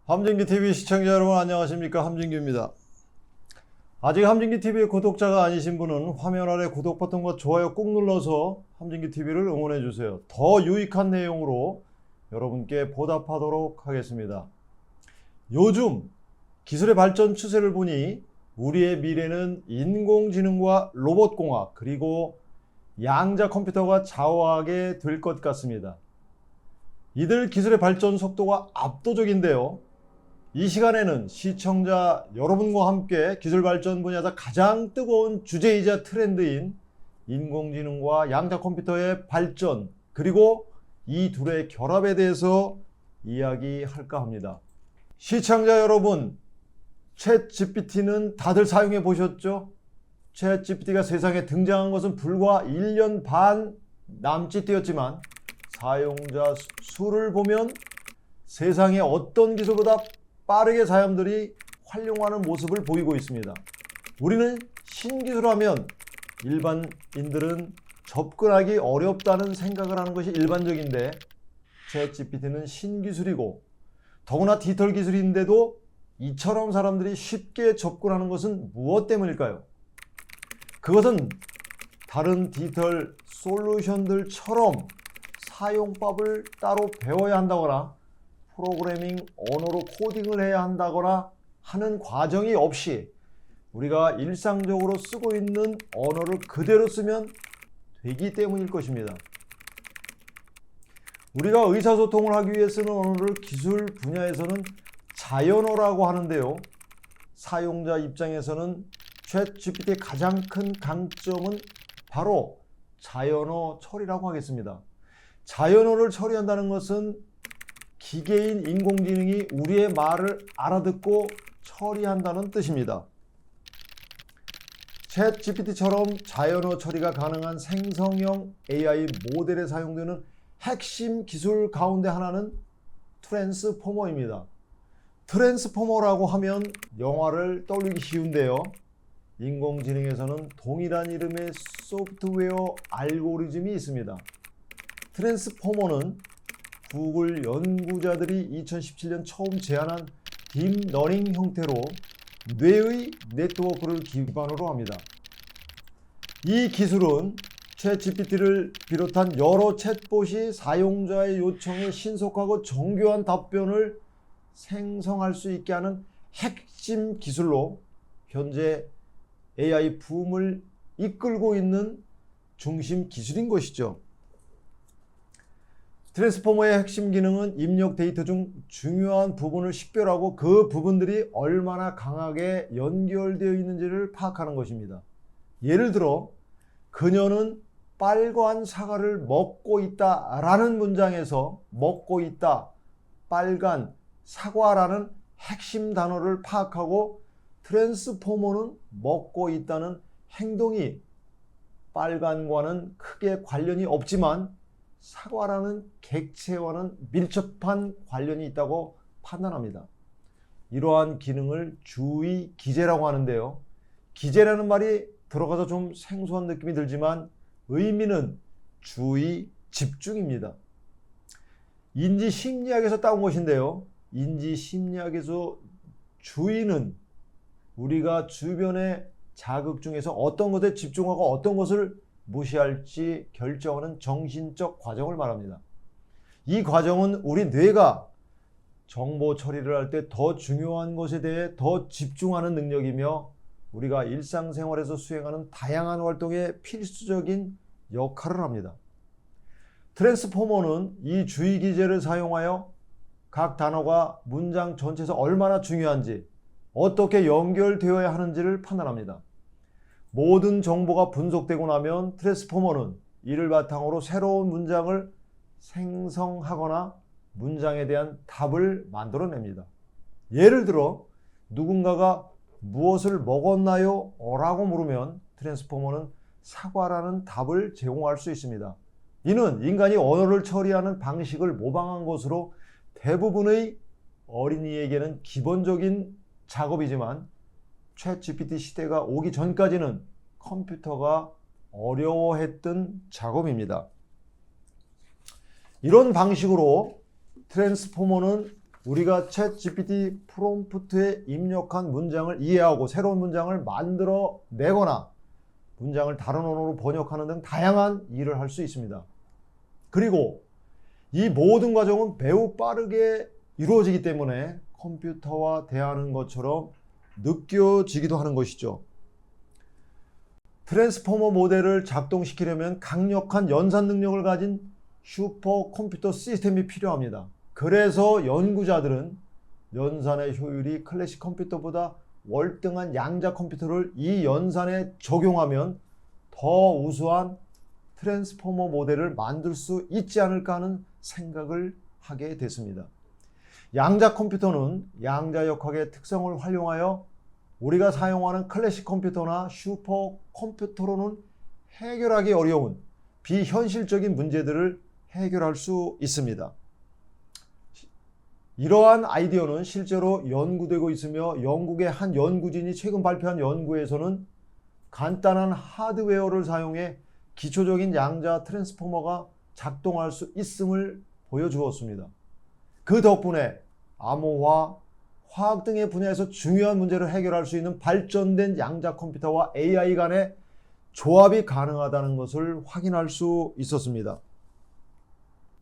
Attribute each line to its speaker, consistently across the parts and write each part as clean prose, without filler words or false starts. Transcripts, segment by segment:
Speaker 1: 함진기TV 시청자 여러분 안녕하십니까? 함진규입니다. 아직 함진기TV의 구독자가 아니신 분은 화면 아래 구독 버튼과 좋아요 꾹 눌러서 함진기TV를 응원해주세요. 더 유익한 내용으로 여러분께 보답하도록 하겠습니다. 요즘 기술의 발전 추세를 보니 우리의 미래는 인공지능과 로봇공학 그리고 양자 컴퓨터가 좌우하게 될 것 같습니다. 이들 기술의 발전 속도가 압도적인데요. 이 시간에는 시청자 여러분과 함께 기술 발전 분야에서 가장 뜨거운 주제이자 트렌드인 인공지능과 양자 컴퓨터의 발전 그리고 이 둘의 결합에 대해서 이야기할까 합니다. 시청자 여러분, 챗GPT는 다들 사용해 보셨죠? 챗GPT가 세상에 등장한 것은 불과 1년 반 남짓 되었지만 사용자 수를 보면 세상에 어떤 기술보다 빠르게 사람들이 활용하는 모습을 보이고 있습니다. 우리는 신기술하면 일반인들은 접근하기 어렵다는 생각을 하는 것이 일반적인데 챗GPT는 신기술이고 더구나 디지털 기술인데도 이처럼 사람들이 쉽게 접근하는 것은 무엇 때문일까요? 그것은 다른 디지털 솔루션들처럼 사용법을 따로 배워야 한다거나 프로그래밍 언어로 코딩을 해야 한다거나 하는 과정이 없이 우리가 일상적으로 쓰고 있는 언어를 그대로 쓰면 되기 때문일 것입니다. 우리가 의사소통을 하기 위해 쓰는 언어를 기술 분야에서는 자연어라고 하는데요. 사용자 입장에서는 챗GPT의 가장 큰 강점은 바로 자연어 처리라고 하겠습니다. 자연어를 처리한다는 것은 기계인 인공지능이 우리의 말을 알아듣고 처리한다는 뜻입니다. 챗GPT처럼 자연어 처리가 가능한 생성형 AI 모델에 사용되는 핵심 기술 가운데 하나는 트랜스포머입니다. 트랜스포머라고 하면 영화를 떠올리기 쉬운데요. 인공지능에서는 동일한 이름의 소프트웨어 알고리즘이 있습니다. 트랜스포머는 구글 연구자들이 2017년 처음 제안한 딥러닝 형태로 뇌의 네트워크를 기반으로 합니다. 이 기술은 챗GPT를 비롯한 여러 챗봇이 사용자의 요청에 신속하고 정교한 답변을 생성할 수 있게 하는 핵심 기술로 현재 AI 붐을 이끌고 있는 중심 기술인 것이죠. 트랜스포머의 핵심 기능은 입력 데이터 중 중요한 부분을 식별하고 그 부분들이 얼마나 강하게 연결되어 있는지를 파악하는 것입니다. 예를 들어 그녀는 빨간 사과를 먹고 있다 라는 문장에서 먹고 있다, 빨간, 사과라는 핵심 단어를 파악하고 트랜스포머는 먹고 있다는 행동이 빨간과는 크게 관련이 없지만 사과라는 객체와는 밀접한 관련이 있다고 판단합니다. 이러한 기능을 주의 기제라고 하는데요. 기제라는 말이 들어가서 좀 생소한 느낌이 들지만 의미는 주의 집중입니다. 인지심리학에서 따온 것인데요. 인지심리학에서 주의는 우리가 주변의 자극 중에서 어떤 것에 집중하고 어떤 것을 무시할지 결정하는 정신적 과정을 말합니다. 이 과정은 우리 뇌가 정보 처리를 할 때 더 중요한 것에 대해 더 집중하는 능력이며 우리가 일상생활에서 수행하는 다양한 활동에 필수적인 역할을 합니다. 트랜스포머는 이 주의 기제를 사용하여 각 단어가 문장 전체에서 얼마나 중요한지 어떻게 연결되어야 하는지를 판단합니다. 모든 정보가 분석되고 나면 트랜스포머는 이를 바탕으로 새로운 문장을 생성하거나 문장에 대한 답을 만들어냅니다. 예를 들어 누군가가 무엇을 먹었나요? 라고 물으면 트랜스포머는 사과라는 답을 제공할 수 있습니다. 이는 인간이 언어를 처리하는 방식을 모방한 것으로 대부분의 어린이에게는 기본적인 작업이지만 챗GPT 시대가 오기 전까지는 컴퓨터가 어려워했던 작업입니다. 이런 방식으로 트랜스포머는 우리가 챗 GPT 프롬프트에 입력한 문장을 이해하고 새로운 문장을 만들어 내거나 문장을 다른 언어로 번역하는 등 다양한 일을 할 수 있습니다. 그리고 이 모든 과정은 매우 빠르게 이루어지기 때문에 컴퓨터와 대하는 것처럼 느껴지기도 하는 것이죠. 트랜스포머 모델을 작동시키려면 강력한 연산 능력을 가진 슈퍼컴퓨터 시스템이 필요합니다. 그래서 연구자들은 연산의 효율이 클래식 컴퓨터보다 월등한 양자 컴퓨터를 이 연산에 적용하면 더 우수한 트랜스포머 모델을 만들 수 있지 않을까 하는 생각을 하게 됐습니다. 양자 컴퓨터는 양자역학의 특성을 활용하여 우리가 사용하는 클래식 컴퓨터나 슈퍼 컴퓨터로는 해결하기 어려운 비현실적인 문제들을 해결할 수 있습니다. 이러한 아이디어는 실제로 연구되고 있으며 영국의 한 연구진이 최근 발표한 연구에서는 간단한 하드웨어를 사용해 기초적인 양자 트랜스포머가 작동할 수 있음을 보여주었습니다. 그 덕분에 암호화, 화학 등의 분야에서 중요한 문제를 해결할 수 있는 발전된 양자 컴퓨터와 AI 간의 조합이 가능하다는 것을 확인할 수 있었습니다.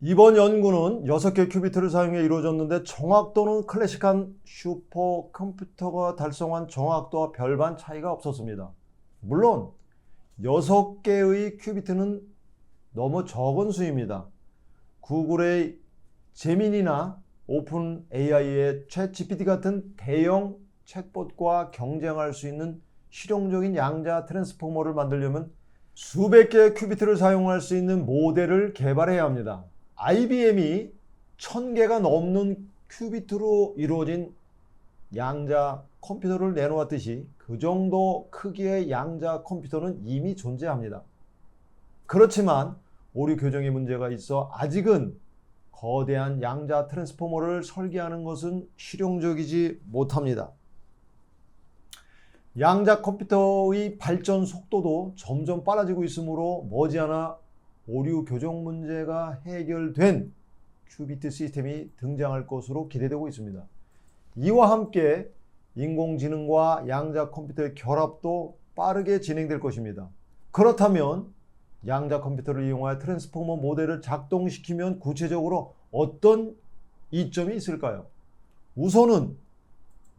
Speaker 1: 이번 연구는 6개 큐비트를 사용해 이루어졌는데 정확도는 클래식한 슈퍼컴퓨터가 달성한 정확도와 별반 차이가 없었습니다. 물론 6개의 큐비트는 너무 적은 수입니다. 구글의 제민이나 오픈 AI의 챗 GPT 같은 대형 챗봇과 경쟁할 수 있는 실용적인 양자 트랜스포머를 만들려면 수백 개의 큐비트를 사용할 수 있는 모델을 개발해야 합니다. IBM이 1000개가 넘는 큐비트로 이루어진 양자 컴퓨터를 내놓았듯이 그 정도 크기의 양자 컴퓨터는 이미 존재합니다. 그렇지만 오류 교정에 문제가 있어 아직은 거대한 양자 트랜스포머를 설계하는 것은 실용적이지 못합니다. 양자 컴퓨터의 발전 속도도 점점 빨라지고 있으므로 머지않아 오류 교정 문제가 해결된 큐비트 시스템이 등장할 것으로 기대되고 있습니다. 이와 함께 인공지능과 양자 컴퓨터의 결합도 빠르게 진행될 것입니다. 그렇다면 양자 컴퓨터를 이용하여 트랜스포머 모델을 작동시키면 구체적으로 어떤 이점이 있을까요? 우선은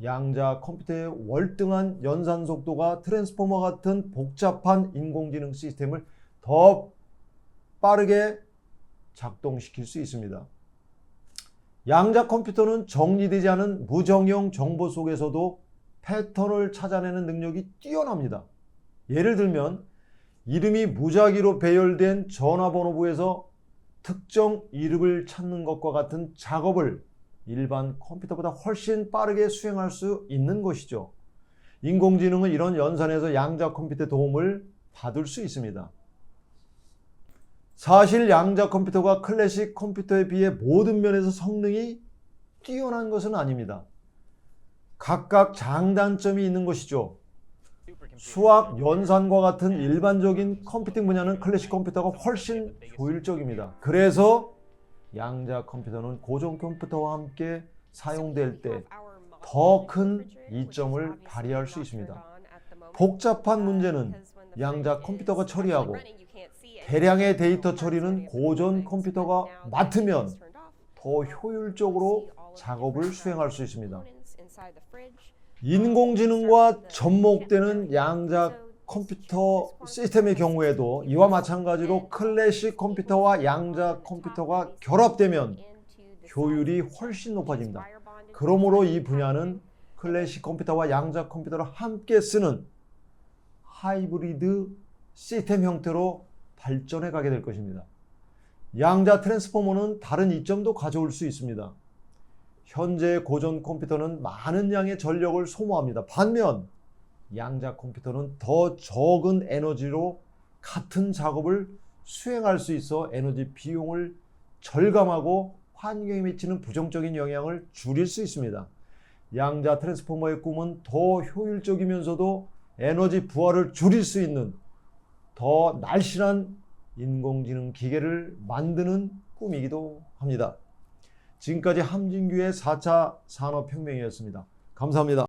Speaker 1: 양자 컴퓨터의 월등한 연산 속도가 트랜스포머 같은 복잡한 인공지능 시스템을 더 빠르게 작동시킬 수 있습니다. 양자 컴퓨터는 정리되지 않은 무정형 정보 속에서도 패턴을 찾아내는 능력이 뛰어납니다. 예를 들면 이름이 무작위로 배열된 전화번호부에서 특정 이름을 찾는 것과 같은 작업을 일반 컴퓨터보다 훨씬 빠르게 수행할 수 있는 것이죠. 인공지능은 이런 연산에서 양자 컴퓨터의 도움을 받을 수 있습니다. 사실 양자 컴퓨터가 클래식 컴퓨터에 비해 모든 면에서 성능이 뛰어난 것은 아닙니다. 각각 장단점이 있는 것이죠. 수학, 연산과 같은 일반적인 컴퓨팅 분야는 클래식 컴퓨터가 훨씬 효율적입니다. 그래서 양자 컴퓨터는 고전 컴퓨터와 함께 사용될 때 더 큰 이점을 발휘할 수 있습니다. 복잡한 문제는 양자 컴퓨터가 처리하고 대량의 데이터 처리는 고전 컴퓨터가 맡으면 더 효율적으로 작업을 수행할 수 있습니다. 인공지능과 접목되는 양자 컴퓨터 시스템의 경우에도 이와 마찬가지로 클래식 컴퓨터와 양자 컴퓨터가 결합되면 효율이 훨씬 높아집니다. 그러므로 이 분야는 클래식 컴퓨터와 양자 컴퓨터를 함께 쓰는 하이브리드 시스템 형태로 발전해 가게 될 것입니다. 양자 트랜스포머는 다른 이점도 가져올 수 있습니다. 현재 고전 컴퓨터는 많은 양의 전력을 소모합니다. 반면 양자 컴퓨터는 더 적은 에너지로 같은 작업을 수행할 수 있어 에너지 비용을 절감하고 환경에 미치는 부정적인 영향을 줄일 수 있습니다. 양자 트랜스포머의 꿈은 더 효율적이면서도 에너지 부하를 줄일 수 있는 더 날씬한 인공지능 기계를 만드는 꿈이기도 합니다. 지금까지 함진규의 4차 산업혁명이었습니다. 감사합니다.